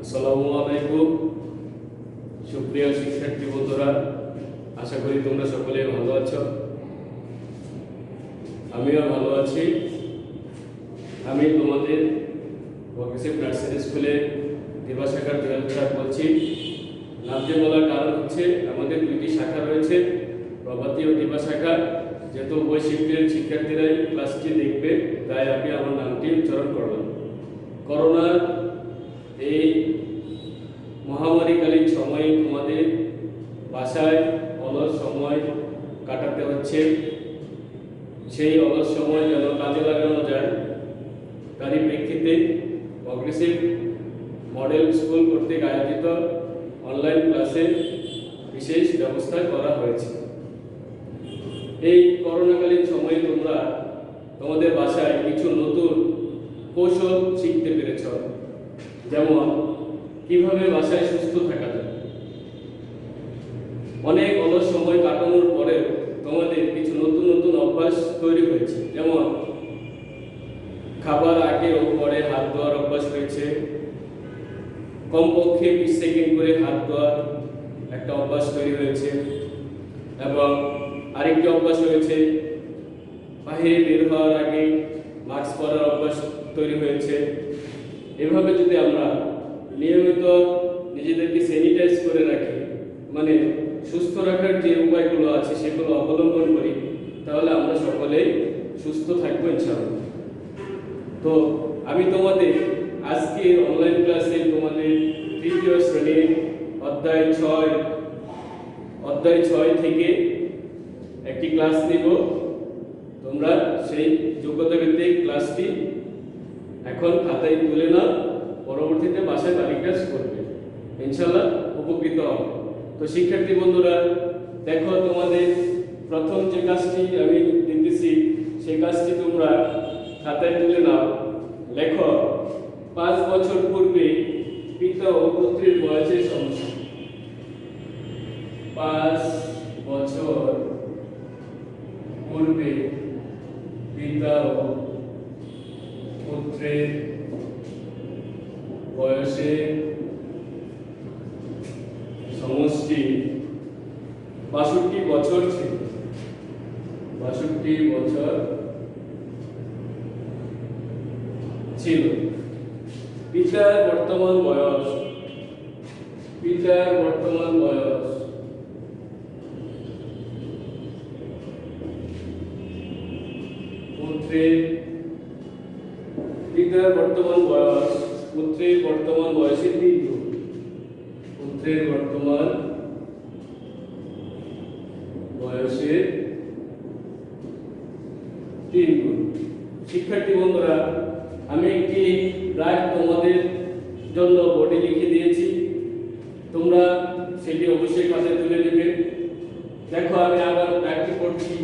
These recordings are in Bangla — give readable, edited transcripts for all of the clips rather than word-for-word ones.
আসসালামু আলাইকুম সুপ্রিয় শিক্ষার্থী বন্ধুরা, আশা করি তোমরা সকলে ভালো আছো। আমিও ভালো আছি। আমি তোমাদের ওয়াকিসিফ নার্সারি স্কুলে দিবা শাখার জুয়েল স্যার বলছি। নামটি বলার কারণ হচ্ছে আমাদের দুইটি শাখা রয়েছে, প্রভাতী ও দিবা শাখা। যেহেতু উভয় শিফটের শিক্ষার্থীরাই ক্লাসটি দেখবে, তাই আমি আমার নামটি উচ্চারণ করলাম। করোনার এই মহামারীকালীন সময়ে তোমাদের বাসায় অলস সময় কাটাতে হচ্ছে। সেই অলস সময় যেন কাজে লাগানো যায়, তারই প্রেক্ষিতে অগ্রেসিভ মডেল স্কুল কর্তৃক আয়োজিত অনলাইন ক্লাসের বিশেষ ব্যবস্থা করা হয়েছে। এই করোনাকালীন সময়ে তোমরা তোমাদের বাসায় কিছু নতুন কৌশল শিখতে পেরেছ, যেমন কিভাবে বাসায় সুস্থ থাকা যায়। অনেক অলস সময় কাটানোর পরে তোমাদের কিছু নতুন নতুন অভ্যাস তৈরি হয়েছে, যেমন খাবার আগে ও পরে হাত ধোয়ার অভ্যাস হয়েছে, কমপক্ষে 20 সেকেন্ড করে হাত ধোয়ার একটা অভ্যাস তৈরি হয়েছে, এবং আরেকটি অভ্যাস হয়েছে বাহিরে বের হওয়ার আগে মাস্ক পরার অভ্যাস তৈরি হয়েছে। এভাবে যদি আমরা নিয়মিত নিজেদেরকে স্যানিটাইজ করে রাখি, মানে সুস্থ রাখার যে উপায়গুলো আছে সেগুলো অবলম্বন করি, তাহলে আমরা সকলেই সুস্থ থাকবো ইনশাআল্লাহ। তো আমি তোমাদের আজকে অনলাইন ক্লাসে তোমাদের তৃতীয় শ্রেণীর অধ্যায় 6 থেকে একটি ক্লাস নিব। তোমরা সেই যোগ্যতা ভিত্তিক ক্লাসটি এখন খাতায় তুলে নাও, পরবর্তীতে বাসায় বাড়ি কাজ করবে, ইনশাআল্লাহ উপকৃত হবে। তো শিক্ষার্থী বন্ধুরা, দেখো তোমাদের প্রথম যে কাজটি আমি দিতেছি সেই কাজটি তোমরা খাতায় তুলে নাও। লেখো 5 বছর পূর্বে পিতা ও পুত্রের বয়সের সমস্যা। 5 বছর পূর্বে পিতা ও পুত্রের বয়সে সমষ্টি 62 বছর ছিল। 62 বছর ছিল। পিতার বর্তমান বয়স পুত্রের বর্তমান বয়স পুত্রের বর্তমান বয়সের 3 গুণ। পুত্রের বর্তমান বয়সের 3 গুণ। শিক্ষার্থী বন্ধুরা, আমি একটি দাগ তোমাদের জন্য বোর্ডে লিখে দিয়েছি, তোমরা সেটি অবশ্যই খাতায় তুলে নেবে। দেখো আমি আবার দাগটি পড়ছি।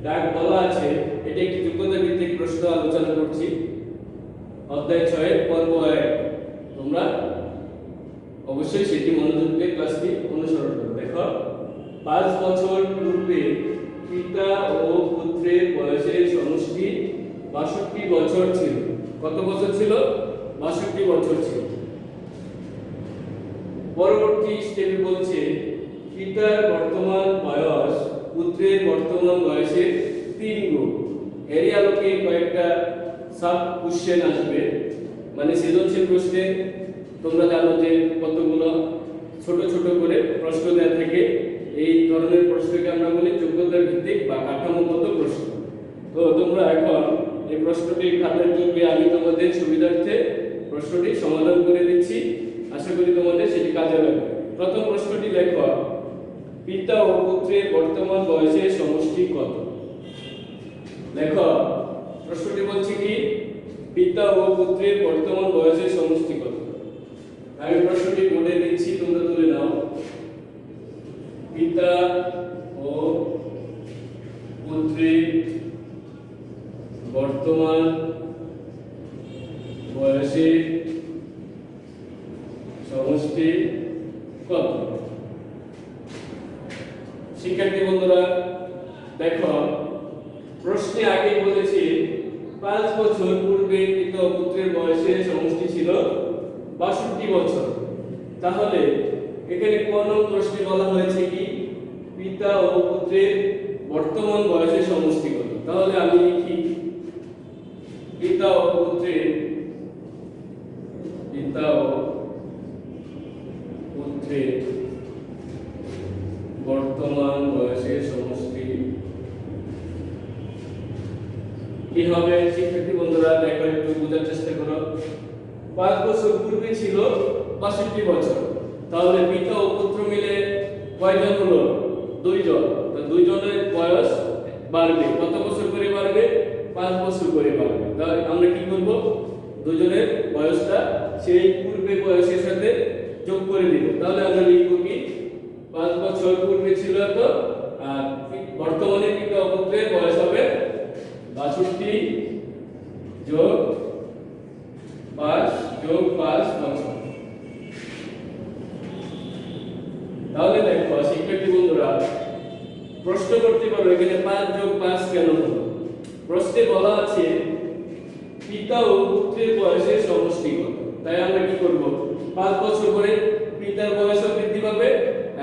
দাগ বলা আছে, এটা একটি যোগ্যতা ভিত্তিক প্রশ্ন আলোচনা করছি। অধ্যায় 6 পর্ব 1, তোমরা অবশ্যই সেটি মনোযোগ দিয়ে ক্লাসটি অনুসরণ করো। দেখো 5 বছর পূর্বে পিতা ও পুত্রের বয়সের সমষ্টি 62 বছর ছিল। কত বছর ছিল? 62 বছর ছিল। পরবর্তী স্টেপে বলছে পিতার বর্তমান বয়স পুত্রের বর্তমান বয়সের 3 গুণ। এরই আলোকে কয়েকটা সাব কোশ্চেন আসবে, মানে সৃজনশীল প্রশ্নে তোমরা জানো যে কতগুলো ছোট ছোট করে প্রশ্ন দেওয়া থাকে। এই ধরনের প্রশ্নকে আমরা বলি যোগ্যতা ভিত্তিক বা কাঠামোগত প্রশ্ন। তো তোমরা এখন এই প্রশ্নটি খাতায় তুলবে, আমি তোমাদের সুবিধার্থে প্রশ্নটি সমাধান করে দিচ্ছি, আশা করি তোমাদের সেটি কাজে লাগবে। প্রথম প্রশ্নটি লেখো, পিতা ও পুত্রের বর্তমান বয়সের সমষ্টি কত? দেখো প্রশ্নটি বলছে কি, পিতা ও পুত্রের বর্তমান বয়সের সমষ্টি কত? আমি প্রশ্নটি বোর্ডে দিচ্ছি, তোমরা তুলে নাও। পিতা ও পুত্রের বর্তমান বয়সের সমষ্টি কত? শিক্ষার্থী বন্ধুরা, দেখো প্রশ্নে আগে বলেছি 5 বছর পূর্বে পিতা ও পুত্রের বয়সের সমষ্টি ছিল 62 বছর। 5 বছর পূর্বে পিতা ও পুত্রের বয়সের সমষ্টি ছিল 62 বছর। 5 বছর পূর্বে পিতা ও পুত্রের বয়সের সমষ্টি কত? 62 বছর। তাহলে এখানে কোন প্রশ্নে বলা হয়েছে কি পিতা ও পুত্রের বর্তমান বয়সের সমষ্টি কত। তাহলে আমি লিখি পিতা ও পুত্রের বর্তমান বয়সের সমষ্টি কি হবে। শিক্ষার্থী বন্ধুরা দেখো, একটু বোঝার চেষ্টা করো। 5 বছর পূর্বে ছিল 62 বছর, তাহলে পিতা ও পুত্র মিলে কয়জন হলো? 2 জন। তো 2 জনের বয়স বাড়বে, কত বছর করে বাড়বে? 5 বছর করে বাড়বে। তাহলে আমরা কি করব? 2 জনের বয়সটা সেই পূর্বে বয়সের সাথে যোগ করে দিব। তাহলে আমরা লিখব কি 5 বছর পূর্বে ছিল তো, আর বর্তমানে পিতা ও পুত্রের বয়স হবে 62 যোগ 5 যোগ 5 বছর। তাহলে দেখো শিক্ষার্থী বন্ধুরা, প্রশ্ন করতে পারো এখানে 5 যোগ 5 কেন হলো। প্রশ্নে বলা আছে পিতা ও পুত্রের বয়সের সমষ্টি কত। তাই আমরা কি করব? 5 বছর পরে পিতার বয়সও বৃদ্ধি পাবে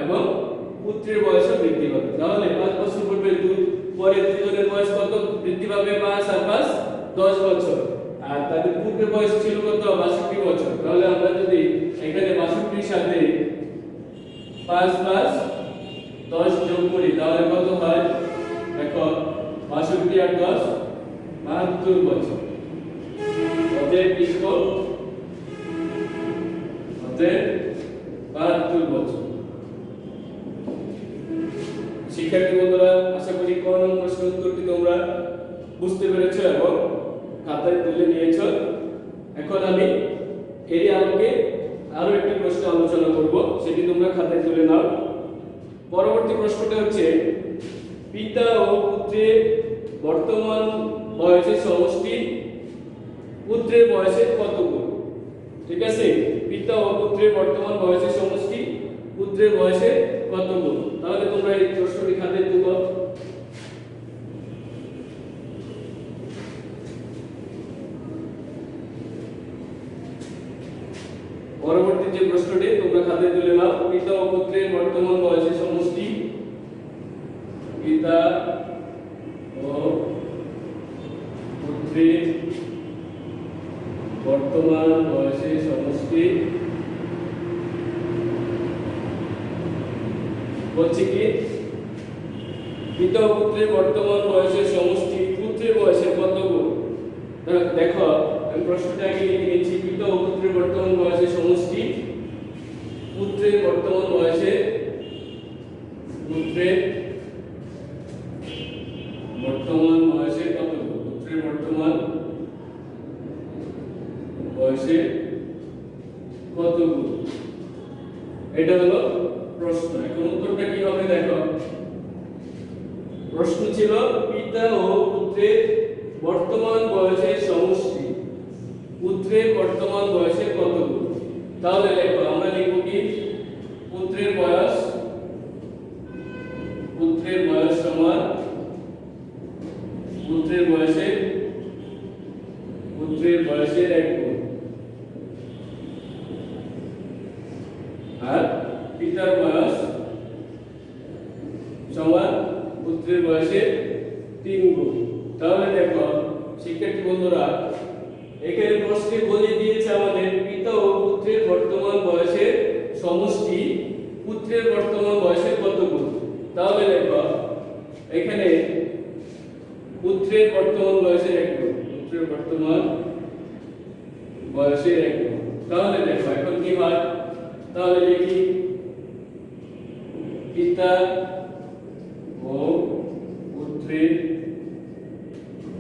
এবং পুত্রের বয়সও বৃদ্ধি পাবে। তাহলে 5 বছর পরে পরে দুজনের বয়স কত বৃদ্ধি পাবে? 5 আর 5 10 বছর। আর তাদের পূর্বের বয়স ছিল কত? 62 বছর। তাহলে আমরা যদি এখানে 62 এর সাথে 5 প্লাস 10 যোগ করি তাহলে কত হয়? দেখো 62 আর 10 72 বছর। অতএব লিখব 72 বছর। শিক্ষার্থী বন্ধুরা, আশা করি কোন প্রশ্নের উত্তরটি তোমরা বুঝতে পেরেছো এবং খাতায় তুলে নিয়েছো। এখন আমি এর আলোকে আরো একটি প্রশ্ন আলোচনা করব, সেটি তোমরা খাতায় তুলে নাও। পরবর্তী প্রশ্নটা হচ্ছে পিতা ও পুত্রের বর্তমান বয়সের সমষ্টি পুত্রের বয়সের কত গুণ। ঠিক আছে, পিতা ও পুত্রের বর্তমান বয়সের সমষ্টি পুত্রের বয়সের কত গুণ। তাহলে তোমরা এই প্রশ্নটি খাতায় তুলো। পরবর্তী যে প্রশ্নটি তোমরা খাতায় তুলে নাও, পিতা ও পুত্রের বর্তমান বয়সের সমষ্টি পিতা ও পুত্রের বর্তমান বয়সের সমষ্টি বলছি কি পিতা ও পুত্রের বর্তমান বয়সের সমষ্টি পুত্রের বয়সের কত গুণ। দেখো আমি প্রশ্নটা আগে লিখে নিচ্ছি। পিতা ও পুত্রের বর্তমান বয়সের সমষ্টি পুত্রের বর্তমান বয়সের কত গুণ। পুত্রের বর্তমান বয়সের কত গুণ, এটা হলো প্রশ্ন। এখন উত্তরটা কি হবে দেখো। প্রশ্ন ছিল পিতা ও পুত্রের বর্তমান বয়সের সমষ্টি পুত্রের বর্তমান বয়সের কত গুণ। তাহলে দেখো আমরা লিখব কি পুত্রের বয়স সমান পুত্রের বয়সের 1 গুণ, আর পিতার বয়স সমান পুত্রের বয়সের 3 গুণ। তাহলে দেখো শিক্ষার্থী বন্ধুরা, এখানে প্রশ্নে বলে দিয়েছে আমাদের পিতা ও পুত্রের বর্তমান বয়সের সমষ্টি পুত্রের বর্তমান বয়সের কত গুণ। তাহলে দেখো এখানে পুত্রের বর্তমান বয়সের 1 গুণ, পুত্রের বর্তমান বয়সের 1 গুণ। তাহলে দেখো এখন কি হয়, তাহলে লিখি পিতা ও পুত্রের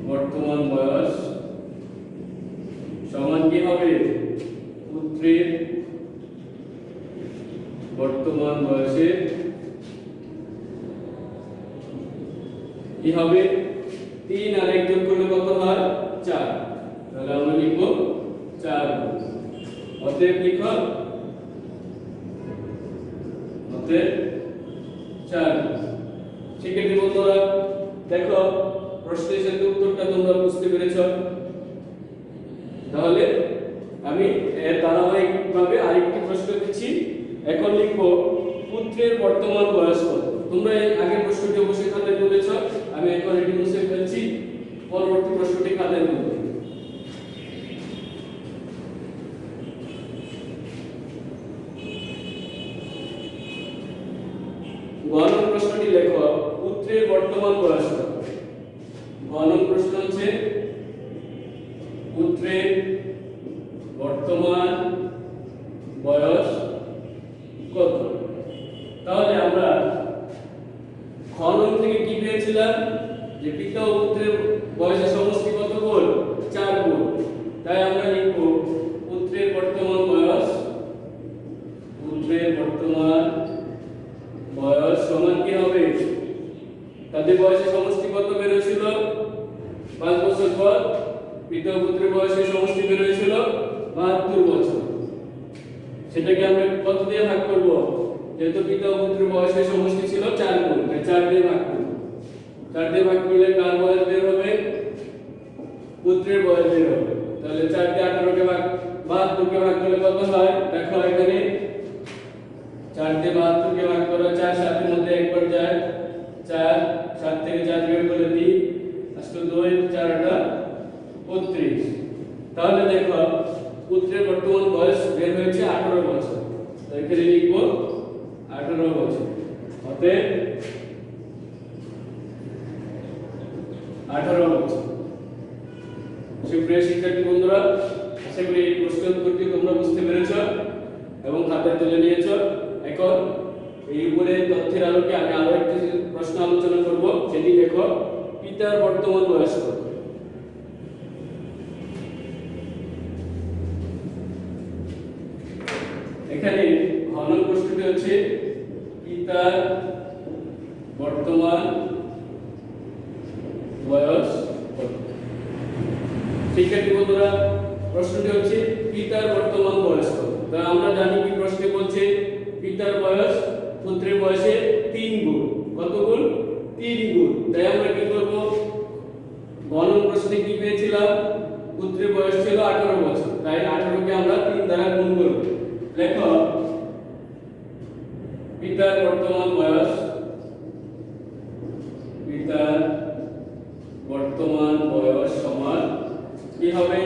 বর্তমান বয়স সমান কি হবে পুত্রের বর্তমান বয়সের কি হবে 3 আর 1 যোগ করলে কত হয় 4। তাহলে আমরা লিখব 4। অতএব লিখো 4। শিক্ষার্থী বন্ধুরা দেখো প্রশ্নের সাথে উত্তরটা তোমরা বুঝতে পেরেছো। তাহলে আমি এর ধারাবাহিক দিচ্ছি। এখন লিখবো পুত্রের বর্তমান বয়স কত। তোমরা এই আগের প্রশ্নটি অবশ্যই খাতায় তুলেছ, আমি এখন এটি মুছে ফেলছি, পরবর্তী প্রশ্নটি খাতায় তুলব। গণন প্রশ্নটি লেখো পুত্রের বর্তমান বয়স কত। গণন প্রশ্ন হচ্ছে পুত্রের বর্তমান বয়স কত। তাহলে আমরা গণন থেকে কি পেয়েছিলাম যে পিতা ও পুত্রের বয়সের সমষ্টি কত গুণ, 4 গুণ। তাই আমরা লিখব পুত্রের বর্তমান বয়স, পুত্রের বর্তমান বয়স সমান কি হবে, তাদের বয়সের সমষ্টি কত বের হয়েছিল 5 বছর পর, পিতা ও পুত্রের বয়সের সমষ্টি বের হয়েছিল 72 বছর। সেটাকে আমরা কত দিয়ে ভাগ করব, যেহেতু পিতা ও পুত্রের বয়সের সমষ্টি ছিল 4 গুণ, তাই 4 দিয়ে ভাগ করব। 4 দিয়ে ভাগ করলে কার বয়স বের হবে, পুত্রের বয়স বের হবে। তাহলে 4 দিয়ে 18 কে ভাগ 72 কে ভাগ করলে কত হয়, দেখো এখানে 4 দিয়ে 72 কে ভাগ করো, 4 7 এর মধ্যে একবার যায়, 4 7 থেকে 4 বিয়োগ করলে 3 আসলে 2 4 32। তাহলে দেখো পুত্রের বর্তমান বয়স বের হয়েছে 18 বছর। তাই এখানে লিখব 18 বছর। অতএব 18 বছর। সুপ্রিয় শিক্ষার্থী বন্ধুরা, আশা করি এই প্রশ্নের উত্তরটি তোমরা বুঝতে পেরেছ এবং খাতায় তুলে নিয়েছ। এখন এই উপরে তথ্যের আলোকে আমি আরো একটি প্রশ্ন আলোচনা করব, সেটি দেখো পিতার বর্তমান বয়স কত। এখানে ঘনন প্রশ্নটি হচ্ছে পিতার বর্তমান বয়স কত। শিক্ষার্থী বন্ধুরা, প্রশ্নটি হচ্ছে পিতার বর্তমান বয়স কত। তা আমরা জানি কি প্রশ্নে বলছে পিতার বয়স পুত্রের বয়সের 3 গুণ। কত গুণ, 3 গুণ। তাই আমরা কি করব, গণন প্রশ্নে কি পেয়েছিলাম, পুত্রের বয়স ছিল 18 বছর, তাই 18 কে আমরা 3 দ্বারা গুণ করব। লেখো পিতার বর্তমান বয়স, পিতার বর্তমান বয়স সমান কি হবে,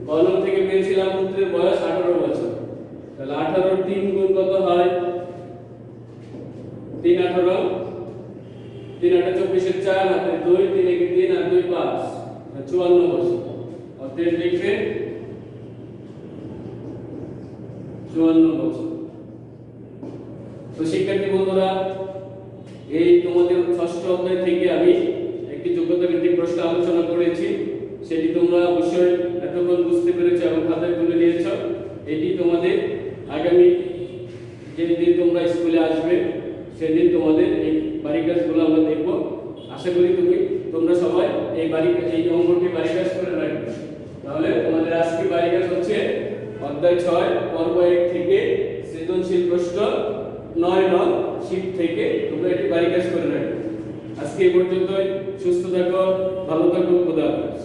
গণন থেকে পেয়েছিলাম পুত্রের বয়স 18 বছর, তাহলে 18 3 গুণ কত হয়, 3 18 3 8 24 4 হাতে 2 3 1 3 আর 2 5 54 বছর। অতএব লিখবে 54 বছর। তো শিক্ষার্থী বন্ধুরা, এই তোমাদের ষষ্ঠ অধ্যায় থেকে আমি একটি যোগ্যতা ভিত্তিক প্রশ্ন আলোচনা করেছি, সেটি তোমরা অবশ্যই এতক্ষণ বুঝতে পেরেছো এবং খাতায় তুলে নিয়েছ। এটি তোমাদের আগামী যেদিন তোমরা স্কুলে আসবে সেদিন তোমাদের এই বাড়ি কাজগুলো আমরা দেখব। আশা করি তোমরা সবাই এই অঙ্কটি বাড়ি কাজ করে রাখবে। তাহলে তোমাদের আজকে বাড়ি কাজ হচ্ছে অধ্যায় 6 পর্ব 1 থেকে সৃজনশীল প্রশ্ন 9 নং শীট থেকে তোমরা এটি বাড়ি কাজ করে রাখবে। আজকে এই পর্যন্তই। সুস্থ থাকো, ভালো থাকো, খোদা হাফেজ।